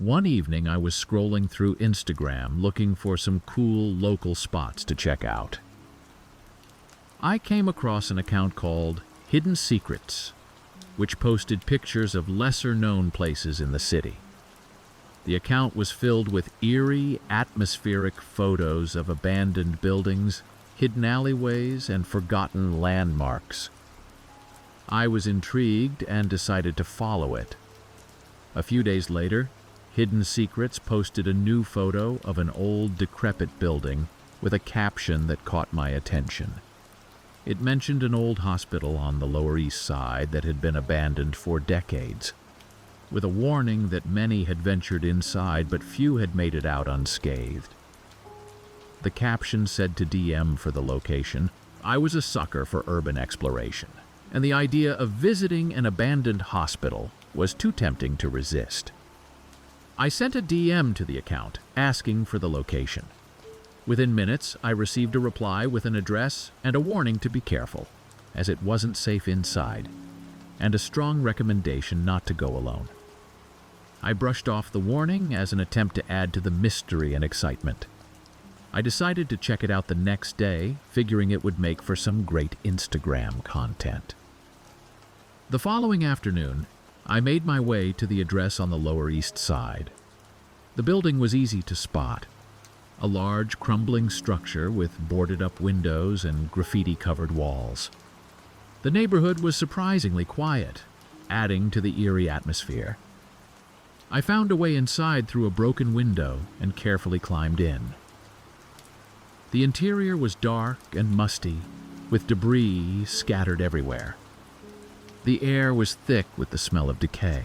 One evening I was scrolling through Instagram looking for some cool local spots to check out. I came across an account called Hidden Secrets, which posted pictures of lesser-known places in the city. The account was filled with eerie, atmospheric photos of abandoned buildings, hidden alleyways, and forgotten landmarks. I was intrigued and decided to follow it. A few days later, Hidden Secrets posted a new photo of an old, decrepit building with a caption that caught my attention. It mentioned an old hospital on the Lower East Side that had been abandoned for decades, with a warning that many had ventured inside but few had made it out unscathed. The caption said to DM for the location. I was a sucker for urban exploration, and the idea of visiting an abandoned hospital was too tempting to resist. I sent a DM to the account, asking for the location. Within minutes, I received a reply with an address and a warning to be careful, as it wasn't safe inside, and a strong recommendation not to go alone. I brushed off the warning as an attempt to add to the mystery and excitement. I decided to check it out the next day, figuring it would make for some great Instagram content. The following afternoon, I made my way to the address on the Lower East Side. The building was easy to spot. A large, crumbling structure with boarded-up windows and graffiti-covered walls. The neighborhood was surprisingly quiet, adding to the eerie atmosphere. I found a way inside through a broken window and carefully climbed in. The interior was dark and musty, with debris scattered everywhere. The air was thick with the smell of decay.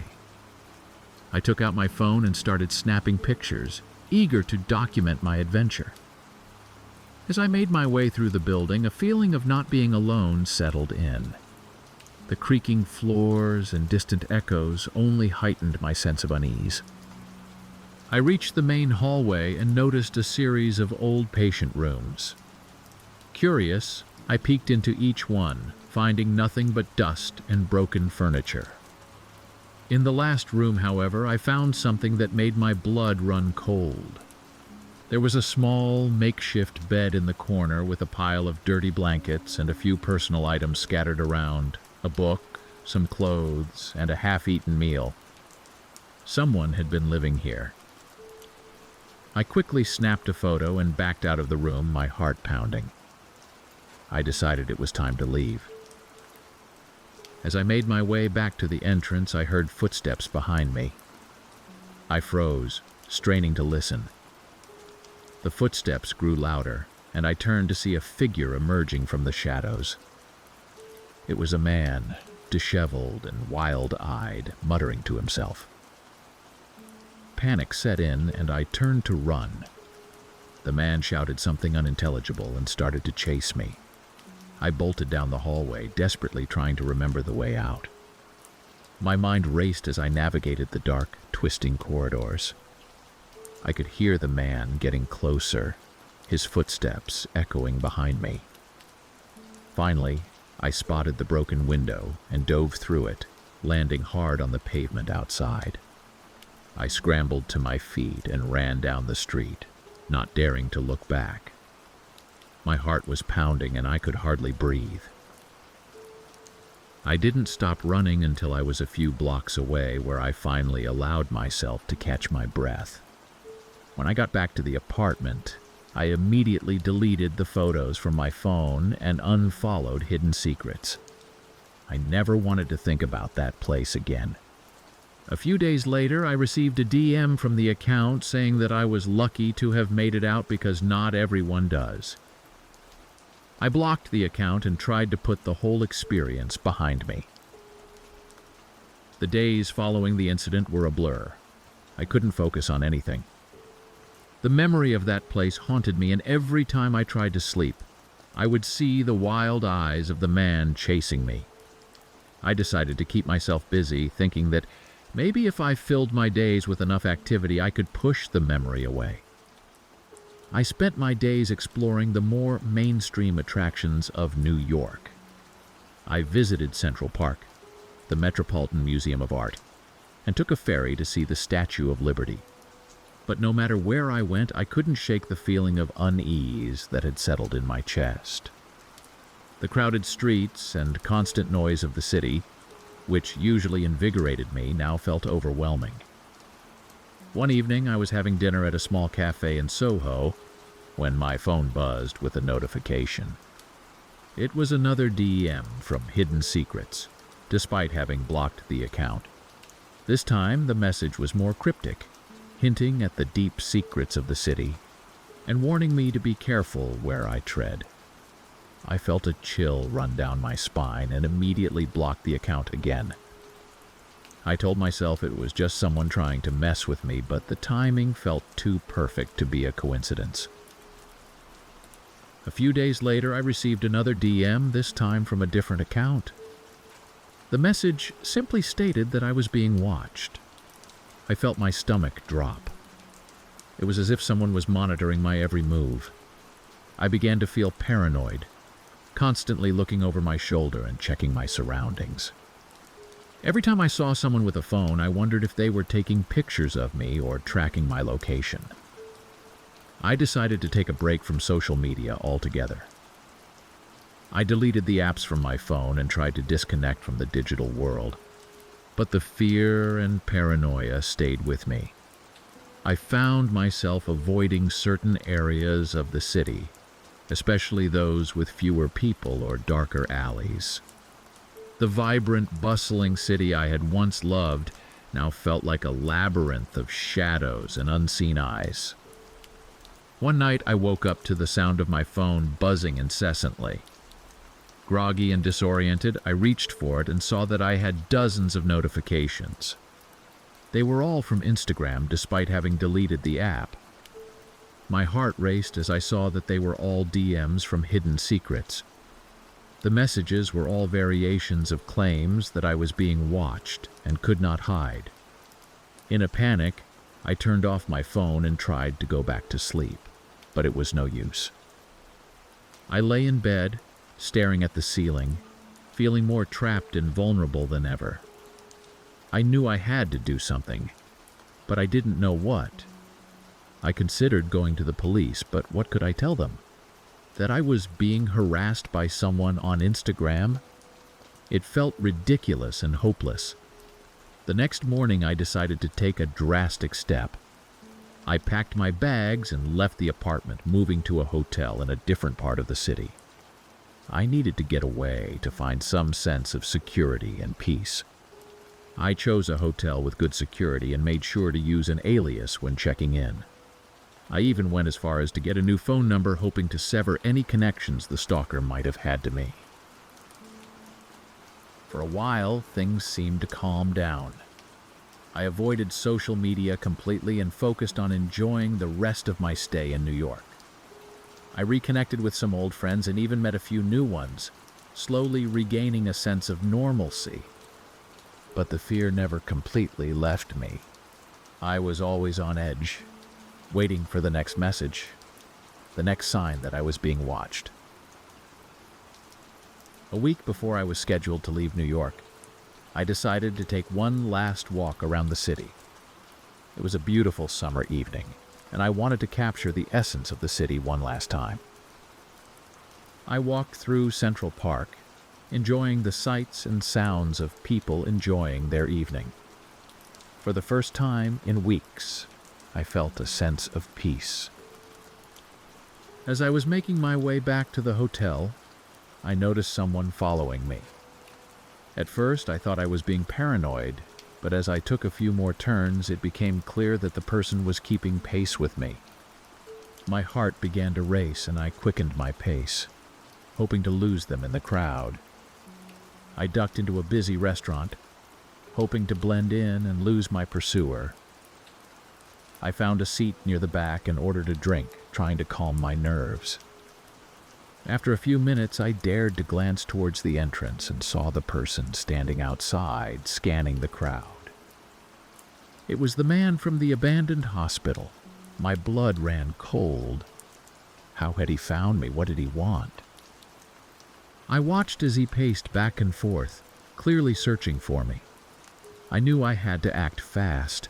I took out my phone and started snapping pictures, eager to document my adventure. As I made my way through the building, a feeling of not being alone settled in. The creaking floors and distant echoes only heightened my sense of unease. I reached the main hallway and noticed a series of old patient rooms. Curious, I peeked into each one, finding nothing but dust and broken furniture. In the last room, however, I found something that made my blood run cold. There was a small, makeshift bed in the corner with a pile of dirty blankets and a few personal items scattered around, a book, some clothes, and a half-eaten meal. Someone had been living here. I quickly snapped a photo and backed out of the room, my heart pounding. I decided it was time to leave. As I made my way back to the entrance, I heard footsteps behind me. I froze, straining to listen. The footsteps grew louder, and I turned to see a figure emerging from the shadows. It was a man, disheveled and wild-eyed, muttering to himself. Panic set in, and I turned to run. The man shouted something unintelligible and started to chase me. I bolted down the hallway, desperately trying to remember the way out. My mind raced as I navigated the dark, twisting corridors. I could hear the man getting closer, his footsteps echoing behind me. Finally, I spotted the broken window and dove through it, landing hard on the pavement outside. I scrambled to my feet and ran down the street, not daring to look back. My heart was pounding and I could hardly breathe. I didn't stop running until I was a few blocks away, where I finally allowed myself to catch my breath. When I got back to the apartment, I immediately deleted the photos from my phone and unfollowed Hidden Secrets. I never wanted to think about that place again. A few days later, I received a DM from the account saying that I was lucky to have made it out because not everyone does. I blocked the account and tried to put the whole experience behind me. The days following the incident were a blur. I couldn't focus on anything. The memory of that place haunted me, and every time I tried to sleep, I would see the wild eyes of the man chasing me. I decided to keep myself busy, thinking that maybe if I filled my days with enough activity, I could push the memory away. I spent my days exploring the more mainstream attractions of New York. I visited Central Park, the Metropolitan Museum of Art, and took a ferry to see the Statue of Liberty. But no matter where I went, I couldn't shake the feeling of unease that had settled in my chest. The crowded streets and constant noise of the city, which usually invigorated me, now felt overwhelming. One evening, I was having dinner at a small cafe in Soho when my phone buzzed with a notification. It was another DM from Hidden Secrets, despite having blocked the account. This time, the message was more cryptic, hinting at the deep secrets of the city and warning me to be careful where I tread. I felt a chill run down my spine and immediately blocked the account again. I told myself it was just someone trying to mess with me, but the timing felt too perfect to be a coincidence. A few days later, I received another DM, this time from a different account. The message simply stated that I was being watched. I felt my stomach drop. It was as if someone was monitoring my every move. I began to feel paranoid, constantly looking over my shoulder and checking my surroundings. Every time I saw someone with a phone, I wondered if they were taking pictures of me or tracking my location. I decided to take a break from social media altogether. I deleted the apps from my phone and tried to disconnect from the digital world. But the fear and paranoia stayed with me. I found myself avoiding certain areas of the city, especially those with fewer people or darker alleys. The vibrant, bustling city I had once loved now felt like a labyrinth of shadows and unseen eyes. One night I woke up to the sound of my phone buzzing incessantly. Groggy and disoriented, I reached for it and saw that I had dozens of notifications. They were all from Instagram, despite having deleted the app. My heart raced as I saw that they were all DMs from Hidden Secrets. The messages were all variations of claims that I was being watched and could not hide. In a panic, I turned off my phone and tried to go back to sleep, but it was no use. I lay in bed, staring at the ceiling, feeling more trapped and vulnerable than ever. I knew I had to do something, but I didn't know what. I considered going to the police, but what could I tell them? That I was being harassed by someone on Instagram? It felt ridiculous and hopeless. The next morning, I decided to take a drastic step. I packed my bags and left the apartment, moving to a hotel in a different part of the city. I needed to get away to find some sense of security and peace. I chose a hotel with good security and made sure to use an alias when checking in. I even went as far as to get a new phone number, hoping to sever any connections the stalker might have had to me. For a while, things seemed to calm down. I avoided social media completely and focused on enjoying the rest of my stay in New York. I reconnected with some old friends and even met a few new ones, slowly regaining a sense of normalcy. But the fear never completely left me. I was always on edge, waiting for the next message, the next sign that I was being watched. A week before I was scheduled to leave New York, I decided to take one last walk around the city. It was a beautiful summer evening, and I wanted to capture the essence of the city one last time. I walked through Central Park, enjoying the sights and sounds of people enjoying their evening. For the first time in weeks, I felt a sense of peace. As I was making my way back to the hotel, I noticed someone following me. At first, I thought I was being paranoid, but as I took a few more turns, it became clear that the person was keeping pace with me. My heart began to race, and I quickened my pace, hoping to lose them in the crowd. I ducked into a busy restaurant, hoping to blend in and lose my pursuer. I found a seat near the back and ordered a drink, trying to calm my nerves. After a few minutes, I dared to glance towards the entrance and saw the person standing outside, scanning the crowd. It was the man from the abandoned hospital. My blood ran cold. How had he found me? What did he want? I watched as he paced back and forth, clearly searching for me. I knew I had to act fast.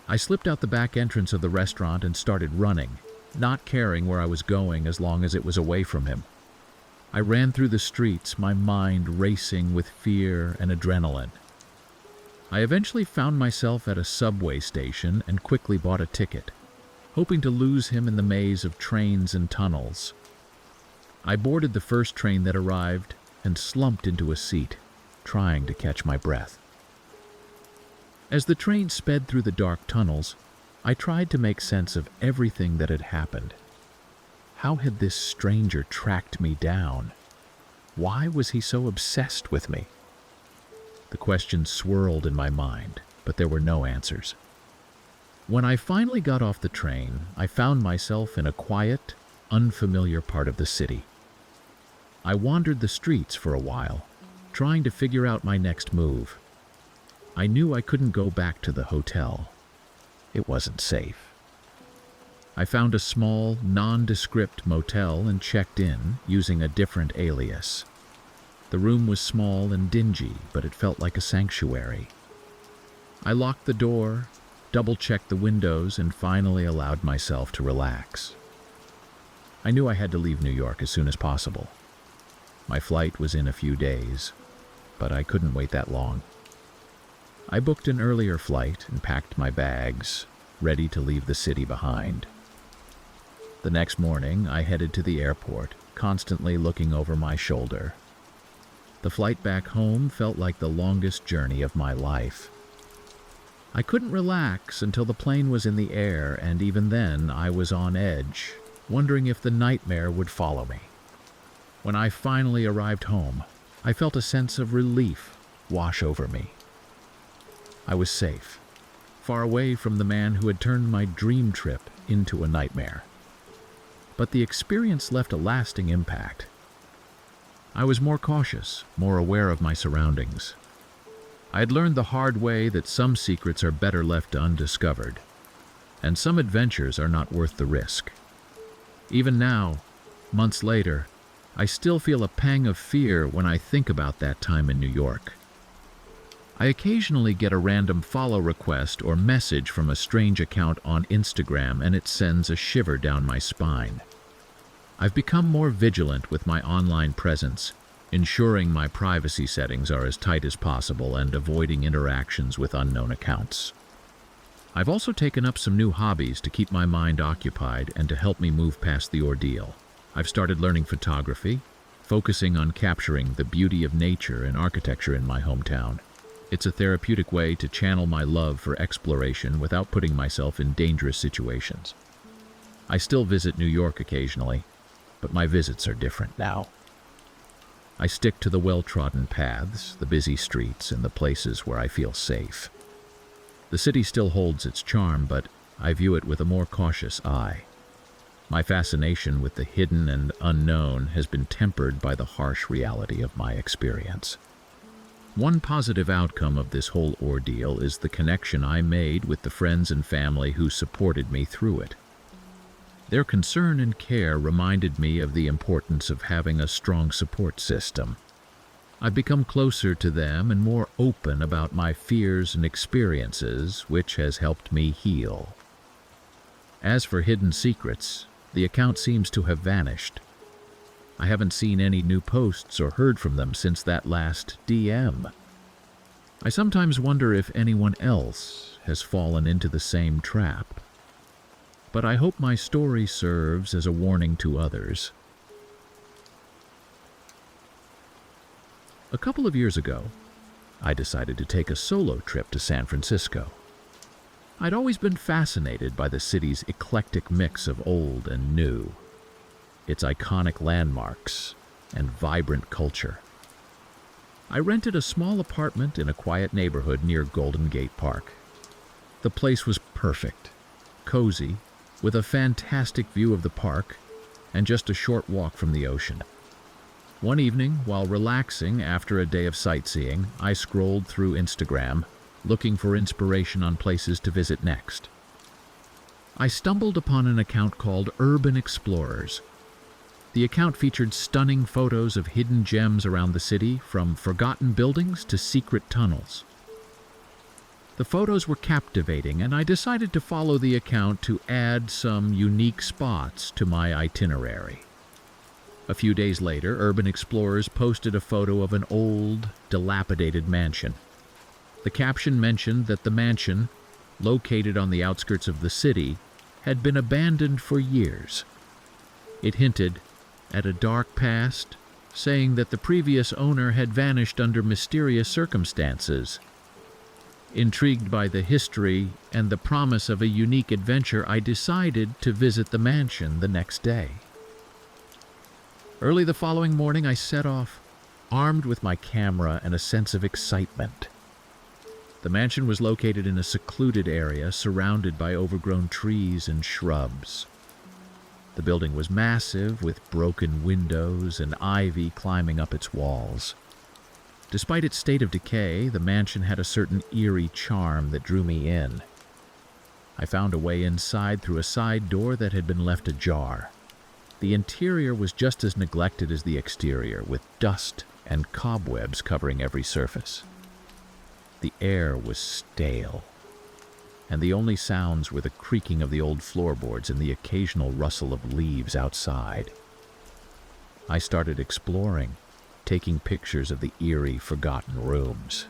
I slipped out the back entrance of the restaurant and started running, not caring where I was going as long as it was away from him. I ran through the streets, my mind racing with fear and adrenaline. I eventually found myself at a subway station and quickly bought a ticket, hoping to lose him in the maze of trains and tunnels. I boarded the first train that arrived and slumped into a seat, trying to catch my breath. As the train sped through the dark tunnels, I tried to make sense of everything that had happened. How had this stranger tracked me down? Why was he so obsessed with me? The questions swirled in my mind, but there were no answers. When I finally got off the train, I found myself in a quiet, unfamiliar part of the city. I wandered the streets for a while, trying to figure out my next move. I knew I couldn't go back to the hotel. It wasn't safe. I found a small, nondescript motel and checked in, using a different alias. The room was small and dingy, but it felt like a sanctuary. I locked the door, double-checked the windows, and finally allowed myself to relax. I knew I had to leave New York as soon as possible. My flight was in a few days, but I couldn't wait that long. I booked an earlier flight and packed my bags, ready to leave the city behind. The next morning, I headed to the airport, constantly looking over my shoulder. The flight back home felt like the longest journey of my life. I couldn't relax until the plane was in the air, and even then I was on edge, wondering if the nightmare would follow me. When I finally arrived home, I felt a sense of relief wash over me. I was safe, far away from the man who had turned my dream trip into a nightmare. But the experience left a lasting impact. I was more cautious, more aware of my surroundings. I had learned the hard way that some secrets are better left undiscovered, and some adventures are not worth the risk. Even now, months later, I still feel a pang of fear when I think about that time in New York. I occasionally get a random follow request or message from a strange account on Instagram, and it sends a shiver down my spine. I've become more vigilant with my online presence, ensuring my privacy settings are as tight as possible and avoiding interactions with unknown accounts. I've also taken up some new hobbies to keep my mind occupied and to help me move past the ordeal. I've started learning photography, focusing on capturing the beauty of nature and architecture in my hometown. It's a therapeutic way to channel my love for exploration without putting myself in dangerous situations. I still visit New York occasionally, but my visits are different now. I stick to the well-trodden paths, the busy streets, and the places where I feel safe. The city still holds its charm, but I view it with a more cautious eye. My fascination with the hidden and unknown has been tempered by the harsh reality of my experience. One positive outcome of this whole ordeal is the connection I made with the friends and family who supported me through it. Their concern and care reminded me of the importance of having a strong support system. I've become closer to them and more open about my fears and experiences, which has helped me heal. As for hidden secrets, the account seems to have vanished. I haven't seen any new posts or heard from them since that last DM. I sometimes wonder if anyone else has fallen into the same trap. But I hope my story serves as a warning to others. A couple of years ago, I decided to take a solo trip to San Francisco. I'd always been fascinated by the city's eclectic mix of old and new, its iconic landmarks, and vibrant culture. I rented a small apartment in a quiet neighborhood near Golden Gate Park. The place was perfect, cozy, with a fantastic view of the park and just a short walk from the ocean. One evening, while relaxing after a day of sightseeing, I scrolled through Instagram, looking for inspiration on places to visit next. I stumbled upon an account called Urban Explorers. The account featured stunning photos of hidden gems around the city, from forgotten buildings to secret tunnels. The photos were captivating, and I decided to follow the account to add some unique spots to my itinerary. A few days later, urban explorers posted a photo of an old, dilapidated mansion. The caption mentioned that the mansion, located on the outskirts of the city, had been abandoned for years. It hinted at a dark past, saying that the previous owner had vanished under mysterious circumstances. Intrigued by the history and the promise of a unique adventure, I decided to visit the mansion the next day. Early the following morning, I set off, armed with my camera and a sense of excitement. The mansion was located in a secluded area surrounded by overgrown trees and shrubs. The building was massive, with broken windows and ivy climbing up its walls. Despite its state of decay, the mansion had a certain eerie charm that drew me in. I found a way inside through a side door that had been left ajar. The interior was just as neglected as the exterior, with dust and cobwebs covering every surface. The air was stale, and the only sounds were the creaking of the old floorboards and the occasional rustle of leaves outside. I started exploring, taking pictures of the eerie, forgotten rooms.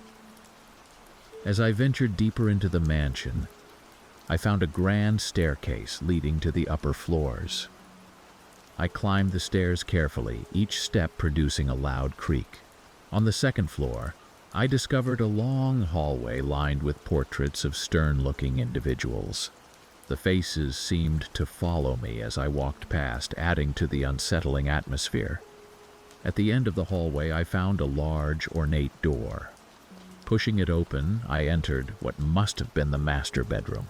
As I ventured deeper into the mansion, I found a grand staircase leading to the upper floors. I climbed the stairs carefully, each step producing a loud creak. On the second floor, I discovered a long hallway lined with portraits of stern-looking individuals. The faces seemed to follow me as I walked past, adding to the unsettling atmosphere. At the end of the hallway, I found a large, ornate door. Pushing it open, I entered what must have been the master bedroom.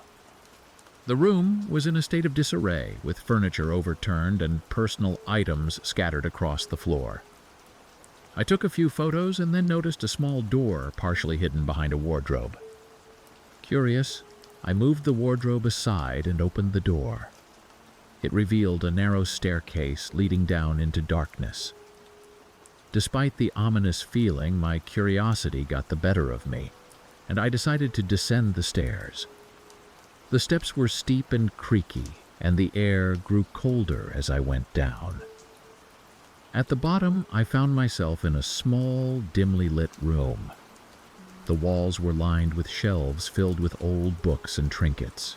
The room was in a state of disarray, with furniture overturned and personal items scattered across the floor. I took a few photos and then noticed a small door partially hidden behind a wardrobe. Curious, I moved the wardrobe aside and opened the door. It revealed a narrow staircase leading down into darkness. Despite the ominous feeling, my curiosity got the better of me, and I decided to descend the stairs. The steps were steep and creaky, and the air grew colder as I went down. At the bottom, I found myself in a small, dimly lit room. The walls were lined with shelves filled with old books and trinkets.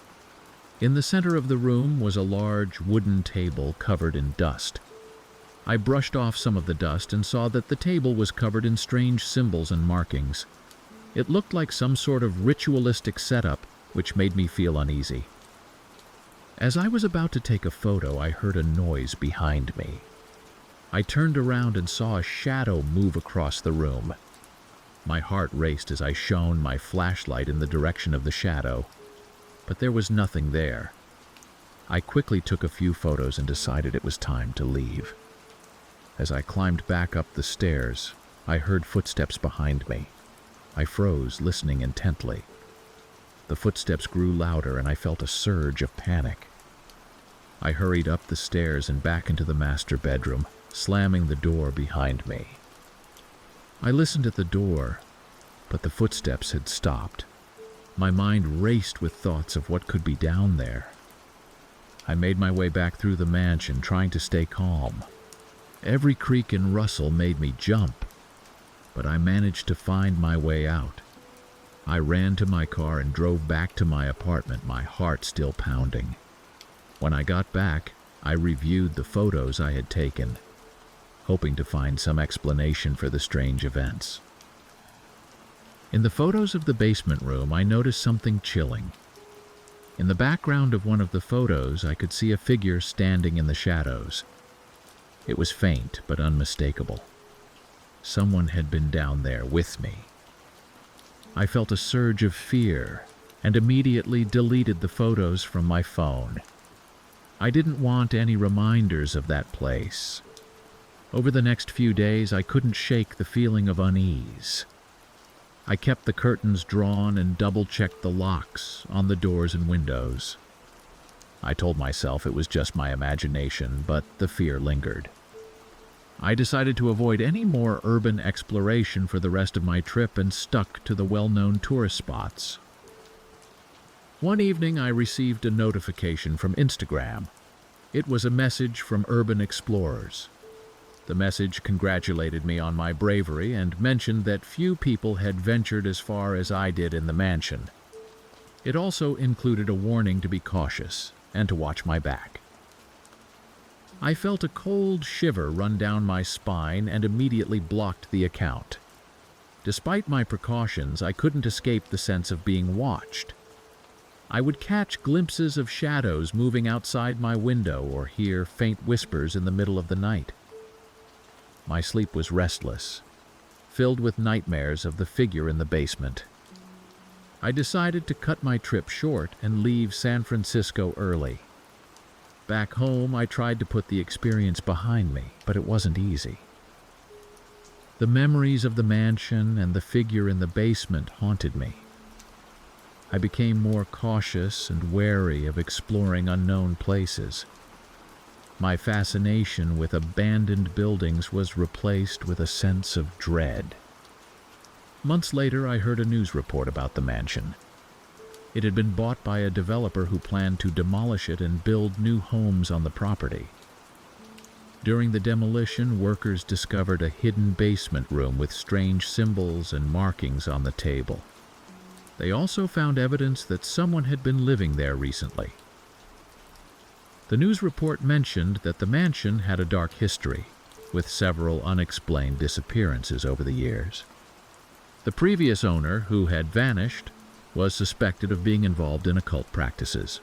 In the center of the room was a large wooden table covered in dust. I brushed off some of the dust and saw that the table was covered in strange symbols and markings. It looked like some sort of ritualistic setup, which made me feel uneasy. As I was about to take a photo, I heard a noise behind me. I turned around and saw a shadow move across the room. My heart raced as I shone my flashlight in the direction of the shadow, but there was nothing there. I quickly took a few photos and decided it was time to leave. As I climbed back up the stairs, I heard footsteps behind me. I froze, listening intently. The footsteps grew louder, and I felt a surge of panic. I hurried up the stairs and back into the master bedroom, slamming the door behind me. I listened at the door, but the footsteps had stopped. My mind raced with thoughts of what could be down there. I made my way back through the mansion, trying to stay calm. Every creak and rustle made me jump, but I managed to find my way out. I ran to my car and drove back to my apartment, my heart still pounding. When I got back, I reviewed the photos I had taken, hoping to find some explanation for the strange events. In the photos of the basement room, I noticed something chilling. In the background of one of the photos, I could see a figure standing in the shadows. It was faint but unmistakable. Someone had been down there with me. I felt a surge of fear and immediately deleted the photos from my phone. I didn't want any reminders of that place. Over the next few days, I couldn't shake the feeling of unease. I kept the curtains drawn and double-checked the locks on the doors and windows. I told myself it was just my imagination, but the fear lingered. I decided to avoid any more urban exploration for the rest of my trip and stuck to the well-known tourist spots. One evening I received a notification from Instagram. It was a message from urban explorers. The message congratulated me on my bravery and mentioned that few people had ventured as far as I did in the mansion. It also included a warning to be cautious and to watch my back. I felt a cold shiver run down my spine and immediately blocked the account. Despite my precautions, I couldn't escape the sense of being watched. I would catch glimpses of shadows moving outside my window or hear faint whispers in the middle of the night. My sleep was restless, filled with nightmares of the figure in the basement. I decided to cut my trip short and leave San Francisco early. Back home, I tried to put the experience behind me, but it wasn't easy. The memories of the mansion and the figure in the basement haunted me. I became more cautious and wary of exploring unknown places. My fascination with abandoned buildings was replaced with a sense of dread. Months later, I heard a news report about the mansion. It had been bought by a developer who planned to demolish it and build new homes on the property. During the demolition, workers discovered a hidden basement room with strange symbols and markings on the table. They also found evidence that someone had been living there recently. The news report mentioned that the mansion had a dark history, with several unexplained disappearances over the years. The previous owner, who had vanished, was suspected of being involved in occult practices.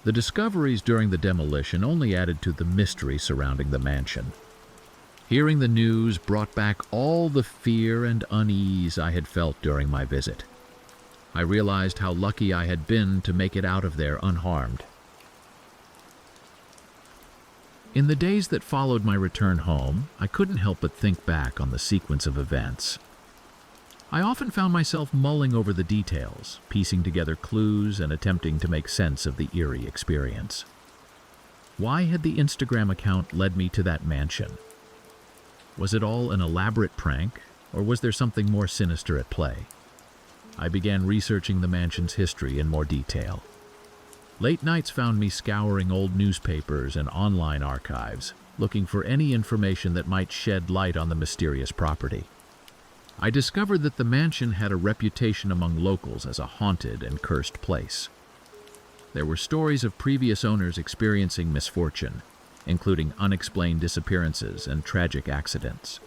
The discoveries during the demolition only added to the mystery surrounding the mansion. Hearing the news brought back all the fear and unease I had felt during my visit. I realized how lucky I had been to make it out of there unharmed. In the days that followed my return home, I couldn't help but think back on the sequence of events. I often found myself mulling over the details, piecing together clues and attempting to make sense of the eerie experience. Why had the Instagram account led me to that mansion? Was it all an elaborate prank, or was there something more sinister at play? I began researching the mansion's history in more detail. Late nights found me scouring old newspapers and online archives, looking for any information that might shed light on the mysterious property. I discovered that the mansion had a reputation among locals as a haunted and cursed place. There were stories of previous owners experiencing misfortune, including unexplained disappearances and tragic accidents.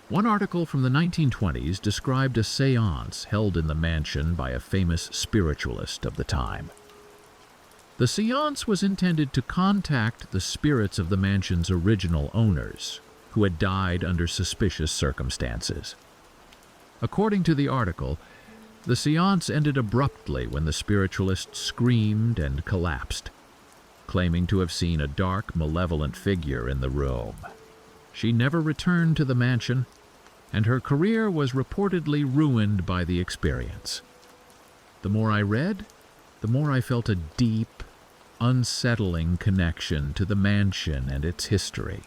One article from the 1920s described a séance held in the mansion by a famous spiritualist of the time. The séance was intended to contact the spirits of the mansion's original owners, who had died under suspicious circumstances. According to the article, the séance ended abruptly when the spiritualist screamed and collapsed, claiming to have seen a dark, malevolent figure in the room. She never returned to the mansion, and her career was reportedly ruined by the experience. The more I read, the more I felt a deep, unsettling connection to the mansion and its history.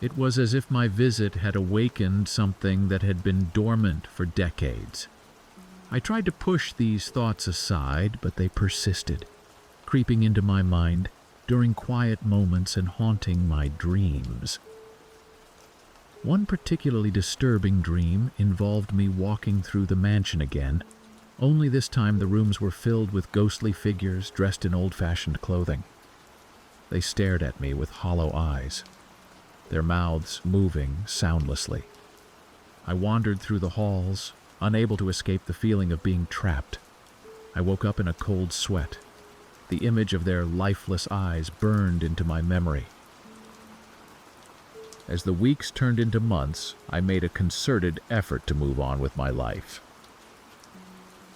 It was as if my visit had awakened something that had been dormant for decades. I tried to push these thoughts aside, but they persisted, creeping into my mind during quiet moments and haunting my dreams. One particularly disturbing dream involved me walking through the mansion again, only this time the rooms were filled with ghostly figures dressed in old-fashioned clothing. They stared at me with hollow eyes, their mouths moving soundlessly. I wandered through the halls, unable to escape the feeling of being trapped. I woke up in a cold sweat. The image of their lifeless eyes burned into my memory. As the weeks turned into months, I made a concerted effort to move on with my life.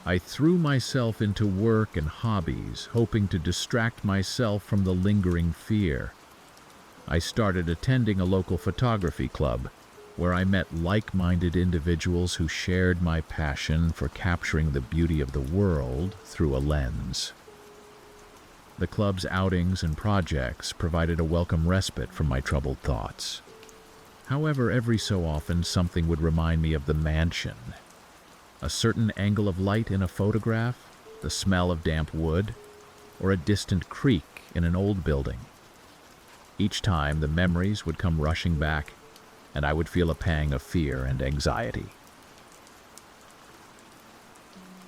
I threw myself into work and hobbies, hoping to distract myself from the lingering fear. I started attending a local photography club, where I met like-minded individuals who shared my passion for capturing the beauty of the world through a lens. The club's outings and projects provided a welcome respite from my troubled thoughts. However, every so often something would remind me of the mansion. A certain angle of light in a photograph, the smell of damp wood, or a distant creak in an old building. Each time, the memories would come rushing back, and I would feel a pang of fear and anxiety.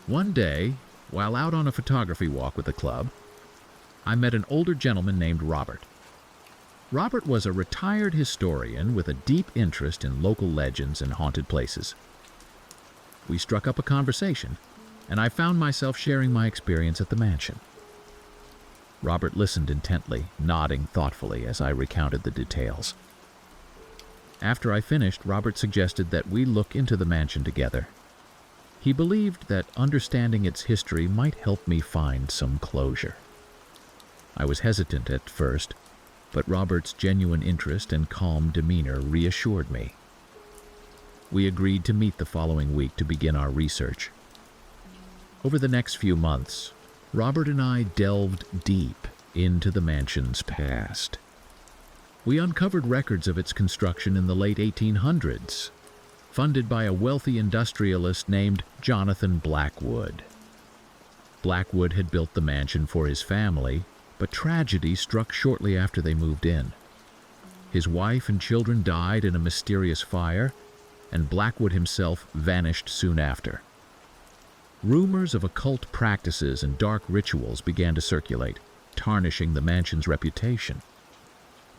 One day, while out on a photography walk with the club, I met an older gentleman named Robert. Robert was a retired historian with a deep interest in local legends and haunted places. We struck up a conversation, and I found myself sharing my experience at the mansion. Robert listened intently, nodding thoughtfully as I recounted the details. After I finished, Robert suggested that we look into the mansion together. He believed that understanding its history might help me find some closure. I was hesitant at first, but Robert's genuine interest and calm demeanor reassured me. We agreed to meet the following week to begin our research. Over the next few months, Robert and I delved deep into the mansion's past. We uncovered records of its construction in the late 1800s, funded by a wealthy industrialist named Jonathan Blackwood. Blackwood had built the mansion for his family, but tragedy struck shortly after they moved in. His wife and children died in a mysterious fire, and Blackwood himself vanished soon after. Rumors of occult practices and dark rituals began to circulate, tarnishing the mansion's reputation.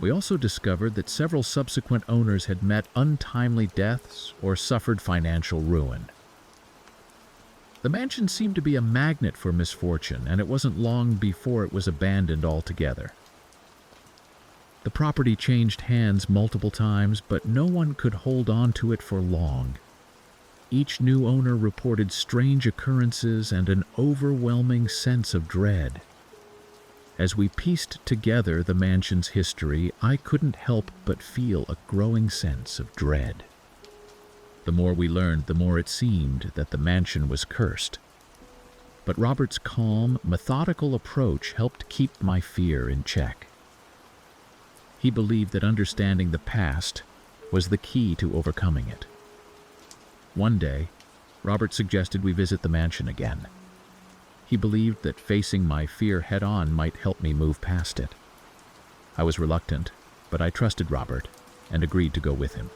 We also discovered that several subsequent owners had met untimely deaths or suffered financial ruin. The mansion seemed to be a magnet for misfortune, and it wasn't long before it was abandoned altogether. The property changed hands multiple times, but no one could hold on to it for long. Each new owner reported strange occurrences and an overwhelming sense of dread. As we pieced together the mansion's history, I couldn't help but feel a growing sense of dread. The more we learned, the more it seemed that the mansion was cursed. But Robert's calm, methodical approach helped keep my fear in check. He believed that understanding the past was the key to overcoming it. One day, Robert suggested we visit the mansion again. He believed that facing my fear head-on might help me move past it. I was reluctant, but I trusted Robert and agreed to go with him.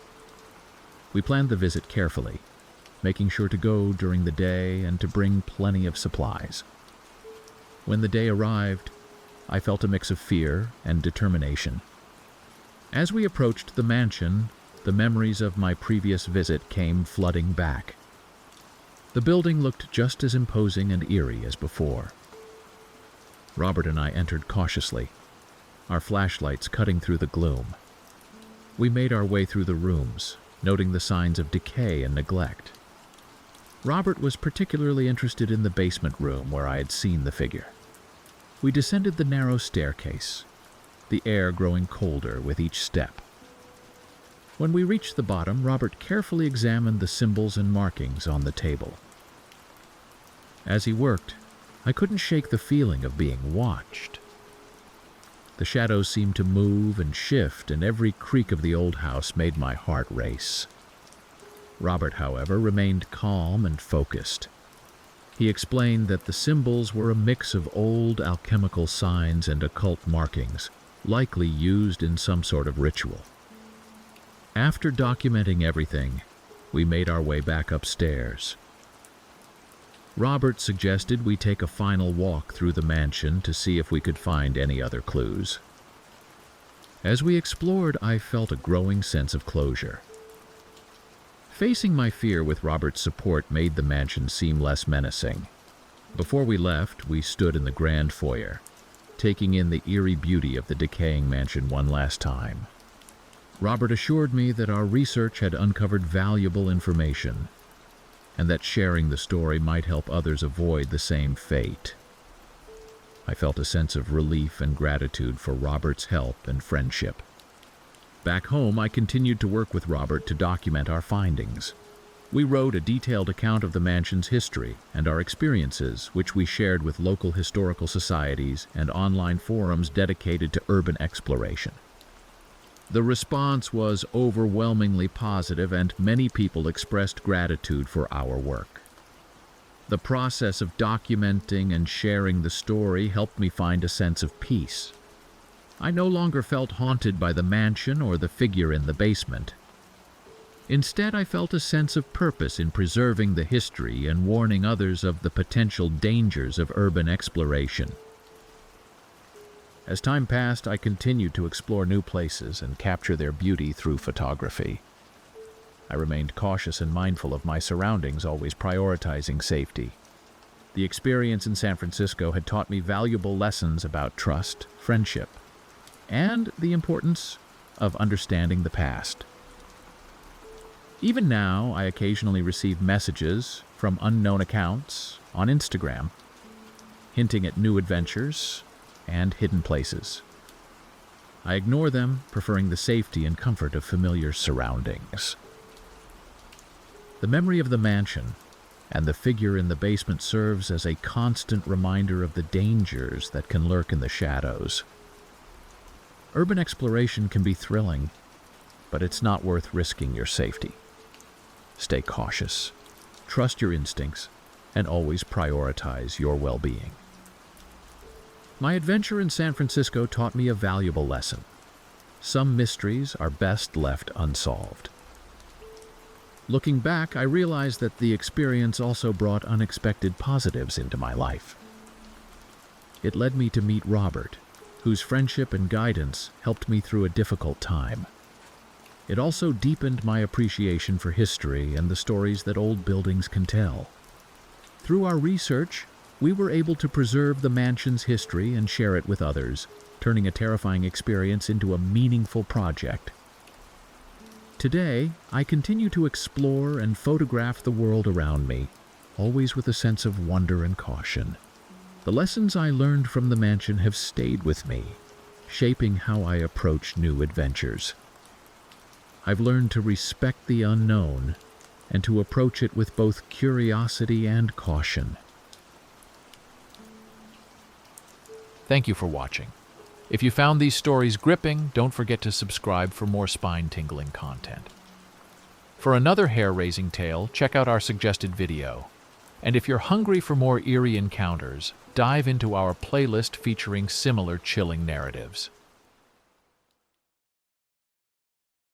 We planned the visit carefully, making sure to go during the day and to bring plenty of supplies. When the day arrived, I felt a mix of fear and determination. As we approached the mansion, the memories of my previous visit came flooding back. The building looked just as imposing and eerie as before. Robert and I entered cautiously, our flashlights cutting through the gloom. We made our way through the rooms, noting the signs of decay and neglect. Robert was particularly interested in the basement room where I had seen the figure. We descended the narrow staircase, the air growing colder with each step. When we reached the bottom, Robert carefully examined the symbols and markings on the table. As he worked, I couldn't shake the feeling of being watched. The shadows seemed to move and shift, and every creak of the old house made my heart race. Robert, however, remained calm and focused. He explained that the symbols were a mix of old alchemical signs and occult markings, likely used in some sort of ritual. After documenting everything, we made our way back upstairs. Robert suggested we take a final walk through the mansion to see if we could find any other clues. As we explored, I felt a growing sense of closure. Facing my fear with Robert's support made the mansion seem less menacing. Before we left, we stood in the grand foyer, taking in the eerie beauty of the decaying mansion one last time. Robert assured me that our research had uncovered valuable information, and that sharing the story might help others avoid the same fate. I felt a sense of relief and gratitude for Robert's help and friendship. Back home, I continued to work with Robert to document our findings. We wrote a detailed account of the mansion's history and our experiences, which we shared with local historical societies and online forums dedicated to urban exploration. The response was overwhelmingly positive, and many people expressed gratitude for our work. The process of documenting and sharing the story helped me find a sense of peace. I no longer felt haunted by the mansion or the figure in the basement. Instead, I felt a sense of purpose in preserving the history and warning others of the potential dangers of urban exploration. As time passed, I continued to explore new places and capture their beauty through photography. I remained cautious and mindful of my surroundings, always prioritizing safety. The experience in San Francisco had taught me valuable lessons about trust, friendship, and the importance of understanding the past. Even now, I occasionally receive messages from unknown accounts on Instagram, hinting at new adventures and hidden places. I ignore them, preferring the safety and comfort of familiar surroundings. The memory of the mansion and the figure in the basement serves as a constant reminder of the dangers that can lurk in the shadows. Urban exploration can be thrilling, but it's not worth risking your safety. Stay cautious, trust your instincts, and always prioritize your well-being. My adventure in San Francisco taught me a valuable lesson. Some mysteries are best left unsolved. Looking back, I realized that the experience also brought unexpected positives into my life. It led me to meet Robert, whose friendship and guidance helped me through a difficult time. It also deepened my appreciation for history and the stories that old buildings can tell. Through our research, we were able to preserve the mansion's history and share it with others, turning a terrifying experience into a meaningful project. Today, I continue to explore and photograph the world around me, always with a sense of wonder and caution. The lessons I learned from the mansion have stayed with me, shaping how I approach new adventures. I've learned to respect the unknown and to approach it with both curiosity and caution. Thank you for watching. If you found these stories gripping, don't forget to subscribe for more spine-tingling content. For another hair-raising tale, check out our suggested video. And if you're hungry for more eerie encounters, dive into our playlist featuring similar chilling narratives.